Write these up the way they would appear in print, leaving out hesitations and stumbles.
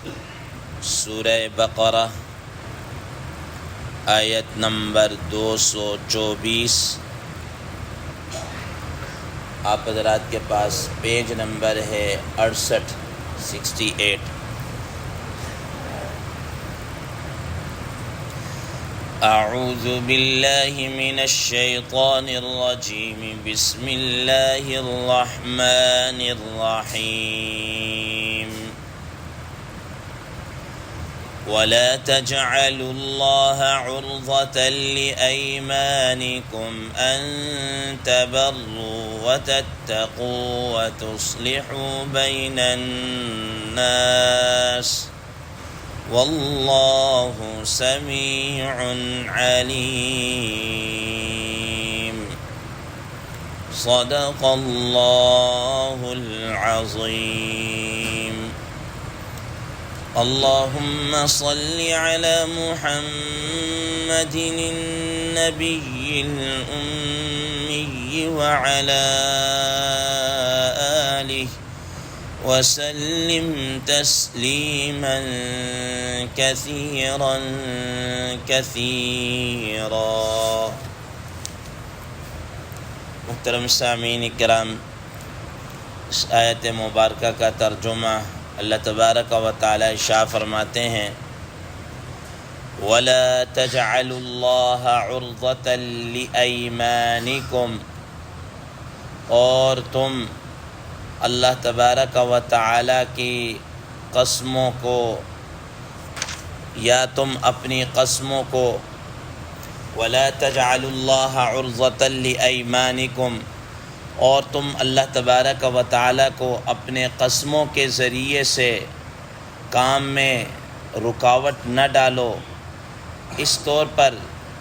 سورہ بقرہ آیت نمبر 224۔ آپ حضرات کے پاس پیج نمبر ہے 68۔ اعوذ باللہ من الشیطان الرجیم، بسم اللہ الرحمن الرحیم۔ ولا تجعلوا الله عرضة لأيمانكم أن تبروا وتتقوا وتصلحوا بين الناس والله سميع عليم۔ صدق الله العظيم۔ اللهم صل على محمد النبي الأمي وعلى آله وسلم تسليما كثيرا كثيرا۔ محترم سامعین کرام، اس آیت مبارکہ کا ترجمہ اللہ تبارک و تعالی ارشاد فرماتے ہیں، وَلَا تَجْعَلُوا اللَّهَ عُرْضَةً لِأَيْمَانِكُمْ، اور تم اللہ تبارک و تعالی کی قسموں کو یا تم اپنی قسموں کو، وَلَا تَجْعَلُوا اللَّهَ عُرْضَةً لِأَيْمَانِكُمْ، اور تم اللہ تبارک و تعالی کو اپنے قسموں کے ذریعے سے کام میں رکاوٹ نہ ڈالو، اس طور پر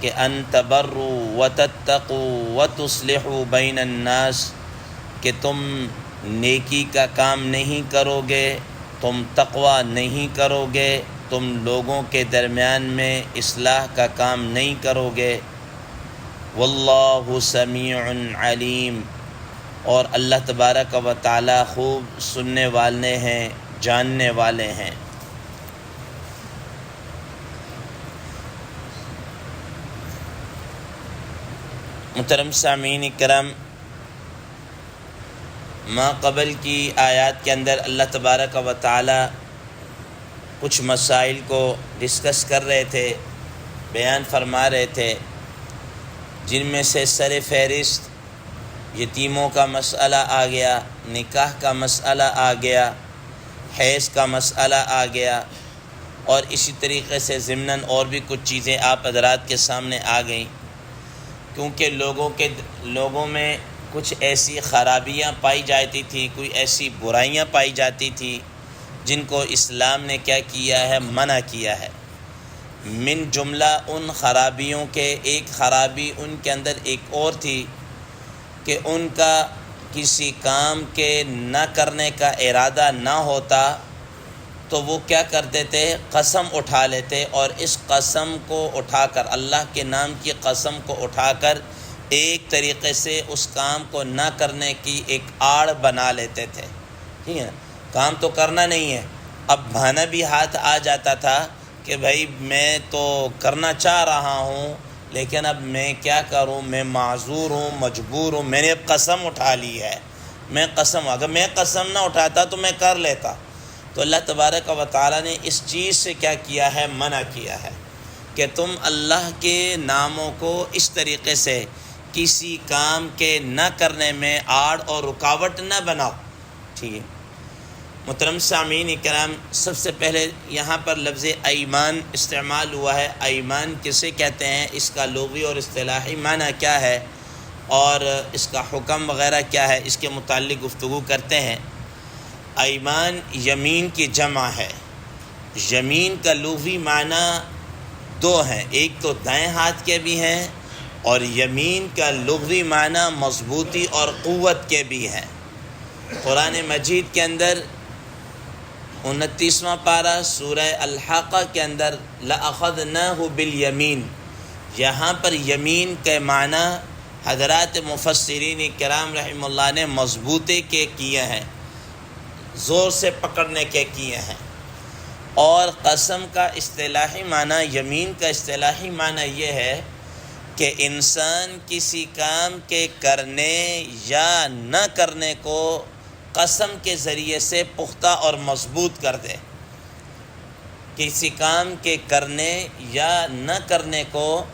کہ ان تبروا وتتقوا وتصلحوا بین الناس، کہ تم نیکی کا کام نہیں کرو گے، تم تقوی نہیں کرو گے، تم لوگوں کے درمیان میں اصلاح کا کام نہیں کرو گے۔ واللہ سمیع علیم، اور اللہ تبارک و تعالی خوب سننے والے ہیں، جاننے والے ہیں۔ محترم سامعین کرام، ما قبل کی آیات کے اندر اللہ تبارک و تعالی کچھ مسائل کو ڈسکس کر رہے تھے، بیان فرما رہے تھے، جن میں سے سر فہرست یتیموں کا مسئلہ آ گیا، نکاح کا مسئلہ آ گیا، حیض کا مسئلہ آ گیا، اور اسی طریقے سے ضمناً اور بھی کچھ چیزیں آپ حضرات کے سامنے آ گئیں، کیونکہ لوگوں میں کچھ ایسی خرابیاں پائی جاتی تھی، کوئی ایسی برائیاں پائی جاتی تھی جن کو اسلام نے کیا کیا ہے، منع کیا ہے۔ من جملہ ان خرابیوں کے ایک خرابی ان کے اندر ایک اور تھی کہ ان کا کسی کام کے نہ کرنے کا ارادہ نہ ہوتا تو وہ کیا کرتے تھے، قسم اٹھا لیتے، اور اس قسم کو اٹھا کر، اللہ کے نام کی قسم کو اٹھا کر ایک طریقے سے اس کام کو نہ کرنے کی ایک آڑ بنا لیتے تھے، ٹھیک ہے نا۔ کام تو کرنا نہیں ہے، اب بہانہ بھی ہاتھ آ جاتا تھا کہ بھائی میں تو کرنا چاہ رہا ہوں لیکن اب میں کیا کروں، میں معذور ہوں، مجبور ہوں، میں نے اب قسم اٹھا لی ہے، اگر میں قسم نہ اٹھاتا تو میں کر لیتا۔ تو اللہ تبارک و تعالیٰ نے اس چیز سے کیا کیا ہے، منع کیا ہے کہ تم اللہ کے ناموں کو اس طریقے سے کسی کام کے نہ کرنے میں آڑ اور رکاوٹ نہ بناؤ، ٹھیک ہے۔ محترم سامعین کرام، سب سے پہلے یہاں پر لفظ ایمان استعمال ہوا ہے۔ ایمان کسے کہتے ہیں، اس کا لغوی اور اصطلاحی معنی کیا ہے اور اس کا حکم وغیرہ کیا ہے، اس کے متعلق گفتگو کرتے ہیں۔ ایمان یمین کی جمع ہے۔ یمین کا لغوی معنی دو ہیں، ایک تو دائیں ہاتھ کے بھی ہیں، اور یمین کا لغوی معنی مضبوطی اور قوت کے بھی ہیں۔ قرآن مجید کے اندر 29واں پارہ سورہ الحاقہ کے اندر لَأَخَذْنَاهُ بِالْيَمِينِ، یہاں پر یمین کے معنی حضرات مفسرین کرام رحم اللہ نے مضبوطی کے کیے ہیں، زور سے پکڑنے کے کیے ہیں۔ اور قسم کا اصطلاحی معنی، یمین کا اصطلاحی معنی یہ ہے کہ انسان کسی کام کے کرنے یا نہ کرنے کو قسم کے ذریعے سے پختہ اور مضبوط کر دے. کسی کام کے کرنے یا نہ کرنے کو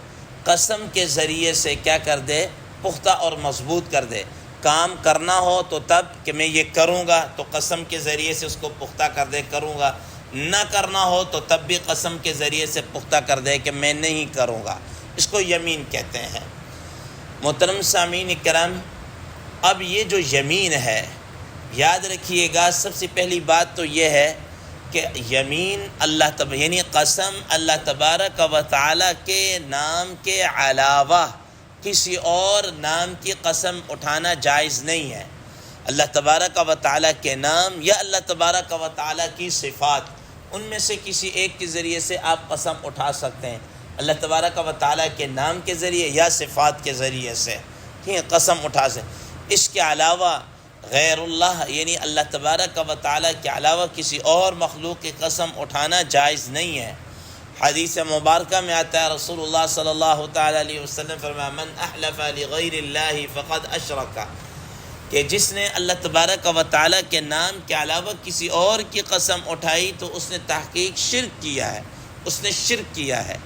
قسم کے ذریعے سے کیا کر دے؟ پختہ اور مضبوط کر دے. کام کرنا ہو تو تب کہ میں یہ کروں گا تو قسم کے ذریعے سے اس کو پختہ کر دے کروں گا، نہ کرنا ہو تو تب بھی قسم کے ذریعے سے پختہ کر دے کہ میں نہیں کروں گا. اس کو یمین کہتے ہیں. محترم سامعین کرام، اب یہ جو یمین ہے، یاد رکھیے گا، سب سے پہلی بات تو یہ ہے کہ یمین یعنی قسم اللہ تبارک و تعالیٰ کے نام کے علاوہ کسی اور نام کی قسم اٹھانا جائز نہیں ہے. اللہ تبارک و تعالیٰ کے نام یا اللہ تبارک و تعالیٰ کی صفات، ان میں سے کسی ایک کے ذریعے سے آپ قسم اٹھا سکتے ہیں. اللہ تبارک و تعالیٰ کے نام کے ذریعے یا صفات کے ذریعے سے ٹھیک ہے قسم اٹھا سکتے. اس کے علاوہ غیر اللہ یعنی اللہ تبارک و تعالیٰ کے علاوہ کسی اور مخلوق کی قسم اٹھانا جائز نہیں ہے. حدیث مبارکہ میں آتا ہے، رسول اللہ صلی اللہ تعالیٰ علیہ وسلم فرمایا، من احلف لغیر اللہ فقد اشرک، کہ جس نے اللہ تبارک و تعالیٰ کے نام کے علاوہ کسی اور کی قسم اٹھائی تو اس نے تحقیق شرک کیا ہے، اس نے شرک کیا ہے.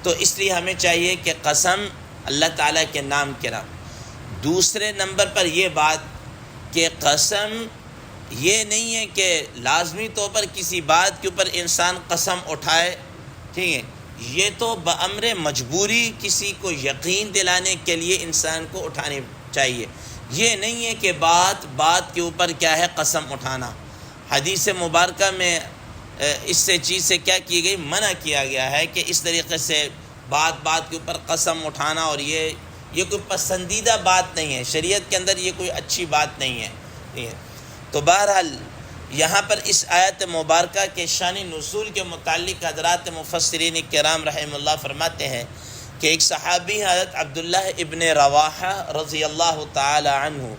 تو اس لیے ہمیں چاہیے کہ قسم اللہ تعالیٰ کے نام کے نام. دوسرے نمبر پر یہ بات کہ قسم یہ نہیں ہے کہ لازمی طور پر کسی بات کے اوپر انسان قسم اٹھائے، ٹھیک ہے، یہ تو بامر مجبوری کسی کو یقین دلانے کے لیے انسان کو اٹھانی چاہیے. یہ نہیں ہے کہ بات کے اوپر کیا ہے قسم اٹھانا. حدیث مبارکہ میں اس سے چیز سے کیا کی گئی؟ منع کیا گیا ہے کہ اس طریقے سے بات کے اوپر قسم اٹھانا، اور یہ کوئی پسندیدہ بات نہیں ہے شریعت کے اندر، یہ کوئی اچھی بات نہیں ہے. تو بہرحال یہاں پر اس آیت مبارکہ کے شان نزول کے متعلق حضرات مفسرین کرام رحمہ اللہ فرماتے ہیں کہ ایک صحابی حضرت عبداللہ ابن رواحہ رضی اللہ تعالی عنہ،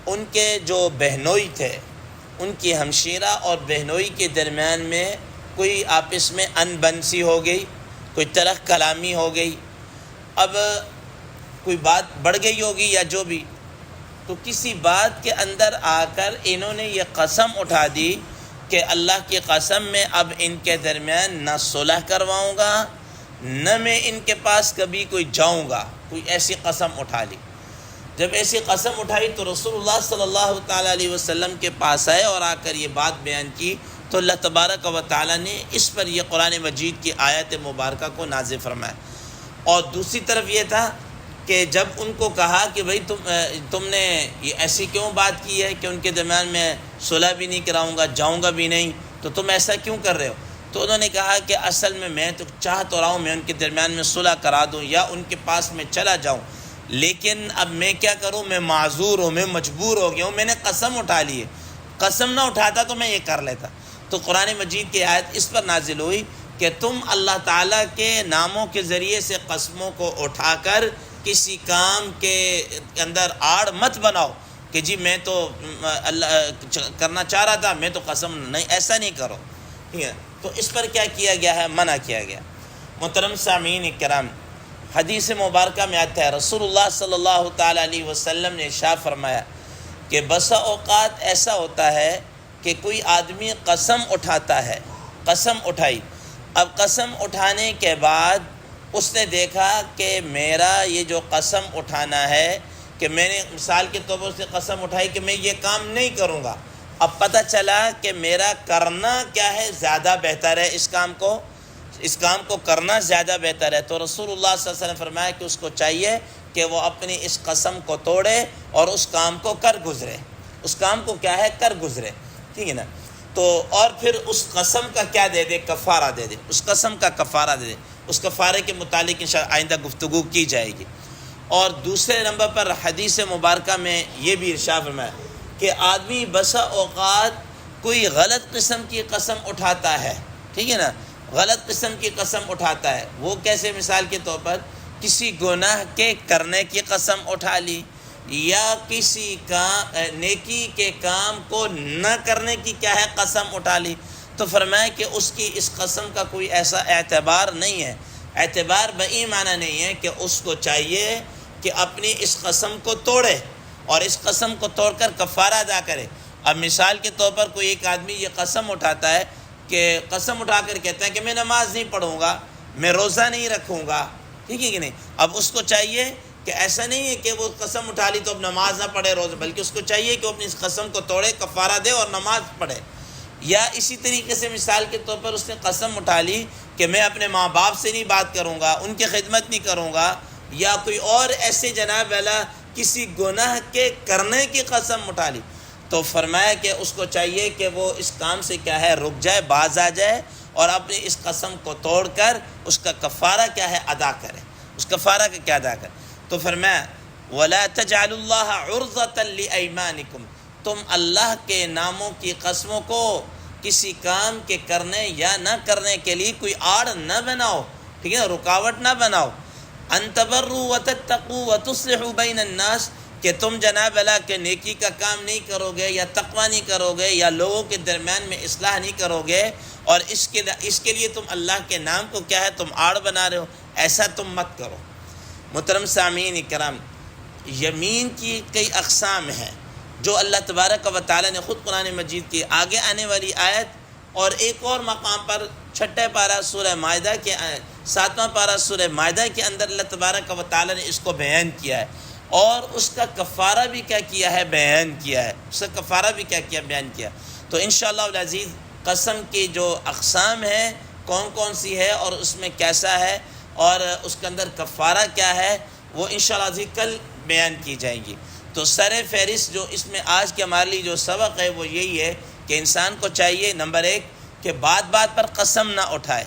ان کے جو بہنوئی تھے، ان کی ہمشیرہ اور بہنوئی کے درمیان میں کوئی آپس میں انبن سی ہو گئی، کوئی تلخ کلامی ہو گئی. اب کوئی بات بڑھ گئی ہوگی یا جو بھی، تو کسی بات کے اندر آ کر انہوں نے یہ قسم اٹھا دی کہ اللہ کی قسم میں اب ان کے درمیان نہ صلح کرواؤں گا، نہ میں ان کے پاس کبھی کوئی جاؤں گا. کوئی ایسی قسم اٹھا لی. جب ایسی قسم اٹھائی تو رسول اللہ صلی اللہ تعالیٰ علیہ وسلم کے پاس آئے اور آ کر یہ بات بیان کی تو اللہ تبارک و تعالیٰ نے اس پر یہ قرآن مجید کی آیت مبارکہ کو نازل فرمایا. اور دوسری طرف یہ تھا کہ جب ان کو کہا کہ بھئی تم نے یہ ایسی کیوں بات کی ہے کہ ان کے درمیان میں صلح بھی نہیں کراؤں گا، جاؤں گا بھی نہیں، تو تم ایسا کیوں کر رہے ہو؟ تو انہوں نے کہا کہ اصل میں تو چاہ تو رہا ہوں میں ان کے درمیان میں صلح کرا دوں یا ان کے پاس میں چلا جاؤں، لیکن اب میں کیا کروں، میں معذور ہوں، میں مجبور ہو گیا ہوں، میں نے قسم اٹھا لی ہے. قسم نہ اٹھاتا تو میں یہ کر لیتا. تو قرآن مجید کی آیت اس پر نازل ہوئی کہ تم اللہ تعالیٰ کے ناموں کے ذریعے سے قسموں کو اٹھا کر کسی کام کے اندر آڑ مت بناؤ کہ جی میں تو اللہ کرنا چاہ رہا تھا، میں تو قسم نہیں، ایسا نہیں کرو. ٹھیک ہے، تو اس پر کیا کیا گیا ہے؟ منع کیا گیا. محترم سامعین کرام، حدیث مبارکہ میں آتا ہے رسول اللہ صلی اللہ تعالیٰ علیہ وسلم نے ارشاد فرمایا کہ بسا اوقات ایسا ہوتا ہے کہ کوئی آدمی قسم اٹھاتا ہے، قسم اٹھائی، اب قسم اٹھانے کے بعد اس نے دیکھا کہ میرا یہ جو قسم اٹھانا ہے کہ میں نے مثال کے طور پر سے قسم اٹھائی کہ میں یہ کام نہیں کروں گا، اب پتہ چلا کہ میرا کرنا کیا ہے زیادہ بہتر ہے، اس کام کو کرنا زیادہ بہتر ہے. تو رسول اللہ صلی اللہ علیہ وسلم فرمایا کہ اس کو چاہیے کہ وہ اپنی اس قسم کو توڑے اور اس کام کو کر گزرے، اس کام کو کیا ہے کر گزرے. ٹھیک ہے نا؟ تو اور پھر اس قسم کا کیا دے دے؟ کفارہ دے دے، اس قسم کا کفارہ دے دے. اس کفارے کے متعلق انشاءاللہ آئندہ گفتگو کی جائے گی. اور دوسرے نمبر پر حدیث مبارکہ میں یہ بھی ارشاد فرمایا کہ آدمی بسا اوقات کوئی غلط قسم کی قسم اٹھاتا ہے. ٹھیک ہے نا؟ غلط قسم کی قسم اٹھاتا ہے. وہ کیسے؟ مثال کے طور پر کسی گناہ کے کرنے کی قسم اٹھا لی یا کسی نیکی کے کام کو نہ کرنے کی کیا ہے قسم اٹھا لی. تو فرمایا کہ اس کی اس قسم کا کوئی ایسا اعتبار نہیں ہے. اعتبار بئی معنی نہیں ہے کہ اس کو چاہیے کہ اپنی اس قسم کو توڑے اور اس قسم کو توڑ کر کفارہ ادا کرے. اب مثال کے طور پر کوئی ایک آدمی یہ قسم اٹھاتا ہے کہ قسم اٹھا کر کہتا ہے کہ میں نماز نہیں پڑھوں گا، میں روزہ نہیں رکھوں گا، ٹھیک ہے کہ نہیں. اب اس کو چاہیے کہ ایسا نہیں ہے کہ وہ قسم اٹھا لی تو اب نماز نہ پڑھے روزہ، بلکہ اس کو چاہیے کہ وہ اپنی اس قسم کو توڑے، کفارہ دے اور نماز پڑھے. یا اسی طریقے سے مثال کے طور پر اس نے قسم اٹھا لی کہ میں اپنے ماں باپ سے نہیں بات کروں گا، ان کی خدمت نہیں کروں گا، یا کوئی اور ایسے جناب والا کسی گناہ کے کرنے کی قسم اٹھا لی، تو فرمایا کہ اس کو چاہیے کہ وہ اس کام سے کیا ہے رک جائے، باز آ جائے اور اپنی اس قسم کو توڑ کر اس کا کفارہ کیا ہے ادا کرے. اس کفارہ کا کیا ادا کرے؟ تو فرمایا وَلَا تَجْعَلُوا اللَّهَ عُرْضَةً لِأَيْمَانِكُمْ، تم اللہ کے ناموں کی قسموں کو کسی کام کے کرنے یا نہ کرنے کے لیے کوئی آڑ نہ بناؤ، ٹھیک ہے، رکاوٹ نہ بناؤ. ان تبروا وتتقوا وتصلحوا بین الناس، کہ تم جناب اللہ کے نیکی کا کام نہیں کرو گے یا تقوی نہیں کرو گے یا لوگوں کے درمیان میں اصلاح نہیں کرو گے، اور اس کے لیے تم اللہ کے نام کو کیا ہے تم آڑ بنا رہے ہو، ایسا تم مت کرو. محترم سامعین کرام، یمین کی کئی اقسام ہیں جو اللہ تبارک و تعالی نے خود قرآن مجید کی آگے آنے والی آیت اور ایک اور مقام پر 6 پارہ سورہ مائدہ کے 7واں پارہ سورہ مائدہ کے اندر اللہ تبارک و تعالی نے اس کو بیان کیا ہے، اور اس کا کفارہ بھی کیا کیا ہے بیان کیا ہے. اس کا کفارہ بھی کیا کیا بیان کیا. تو انشاءاللہ العزیز قسم کی جو اقسام ہیں کون کون سی ہے اور اس میں کیسا ہے اور اس کے اندر کفارہ کیا ہے، وہ انشاءاللہ العزیز کل بیان کی جائیں گی. تو سر فہرست جو اس میں آج کے ہمارے لیے جو سبق ہے وہ یہی ہے کہ انسان کو چاہیے نمبر 1 کہ بات بات پر قسم نہ اٹھائے.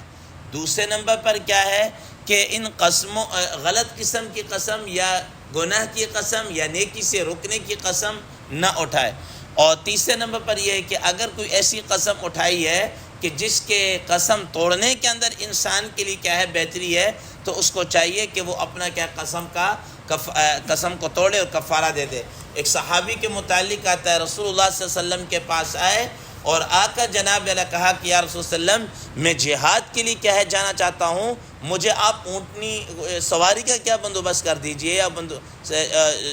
دوسرے نمبر پر کیا ہے کہ ان قسموں غلط قسم کی قسم یا گناہ کی قسم یا نیکی سے رکنے کی قسم نہ اٹھائے. اور تیسرے نمبر پر یہ ہے کہ اگر کوئی ایسی قسم اٹھائی ہے کہ جس کے قسم توڑنے کے اندر انسان کے لیے کیا ہے بہتری ہے، تو اس کو چاہیے کہ وہ اپنا کیا قسم کو توڑے اور کفارہ دے دے. ایک صحابی کے متعلق آتا ہے، رسول اللہ صلی اللہ علیہ وسلم کے پاس آئے اور آ کر جناب نے کہا کہ یا رسول اللہ علیہ وسلم میں جہاد کے لیے کیا ہے جانا چاہتا ہوں، مجھے آپ اونٹنی سواری کا کیا بندوبست کر دیجئے، یا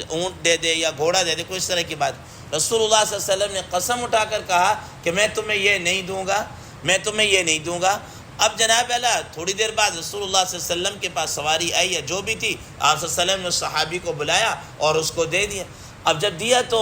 اونٹ دے دے یا گھوڑا دے دے، کوئی اس طرح کی بات. رسول اللہ صلی اللہ علیہ وسلم نے قسم اٹھا کر کہا کہ میں تمہیں یہ نہیں دوں گا، میں تمہیں یہ نہیں دوں گا. اب جناب اللہ تھوڑی دیر بعد رسول اللہ صلی اللہ علیہ وسلم کے پاس سواری آئی ہے جو بھی تھی، آپ صلی اللہ علیہ وسلم نے اس صحابی کو بلایا اور اس کو دے دیا. اب جب دیا تو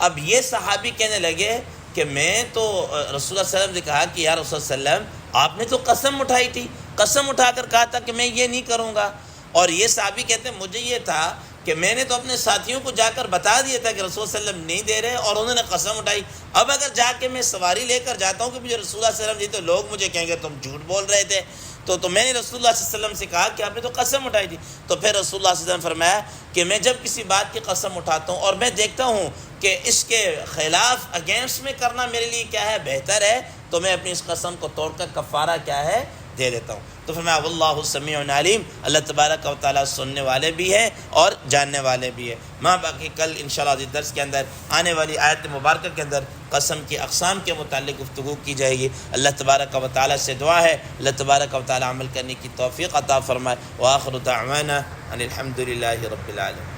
اب یہ صحابی کہنے لگے کہ میں تو رسول اللہ صلی اللہ علیہ وسلم نے کہا کہ یا رسول اللہ صلی اللہ علیہ وسلم آپ نے تو قسم اٹھائی تھی، قسم اٹھا کر کہا تھا کہ میں یہ نہیں کروں گا. اور یہ صحابی کہتے ہیں مجھے یہ تھا کہ میں نے تو اپنے ساتھیوں کو جا کر بتا دیا تھا کہ رسول صلی اللہ علیہ وسلم نہیں دے رہے اور انہوں نے قسم اٹھائی. اب اگر جا کے میں سواری لے کر جاتا ہوں کہ مجھے رسول اللہ صلی اللہ علیہ وسلم دی تو لوگ مجھے کہیں گے تم جھوٹ بول رہے تھے. تو میں نے رسول اللہ صلی اللہ علیہ وسلم سے کہا کہ آپ نے تو قسم اٹھائی تھی. تو پھر رسول اللہ صلی اللہ علیہ وسلم فرمایا کہ میں جب کسی بات کی قسم اٹھاتا ہوں اور میں دیکھتا ہوں کہ اس کے خلاف اگینسٹ میں کرنا میرے لیے کیا ہے بہتر ہے، تو میں اپنی اس قسم کو توڑ کر کفارہ کیا ہے دے دیتا ہوں. تو فرمایا واللہ سمیع علیم، اللہ تبارک و تعالیٰ سننے والے بھی ہے اور جاننے والے بھی ہے. باقی کل انشاءاللہ اس درس کے اندر آنے والی آیت مبارکہ کے اندر قسم کی اقسام کے متعلق گفتگو کی جائے گی. اللہ تبارک و تعالیٰ سے دعا ہے اللہ تبارک و تعالیٰ عمل کرنے کی توفیق عطا فرمائے. وآخر دعوانا ان الحمد للہ رب العالمین.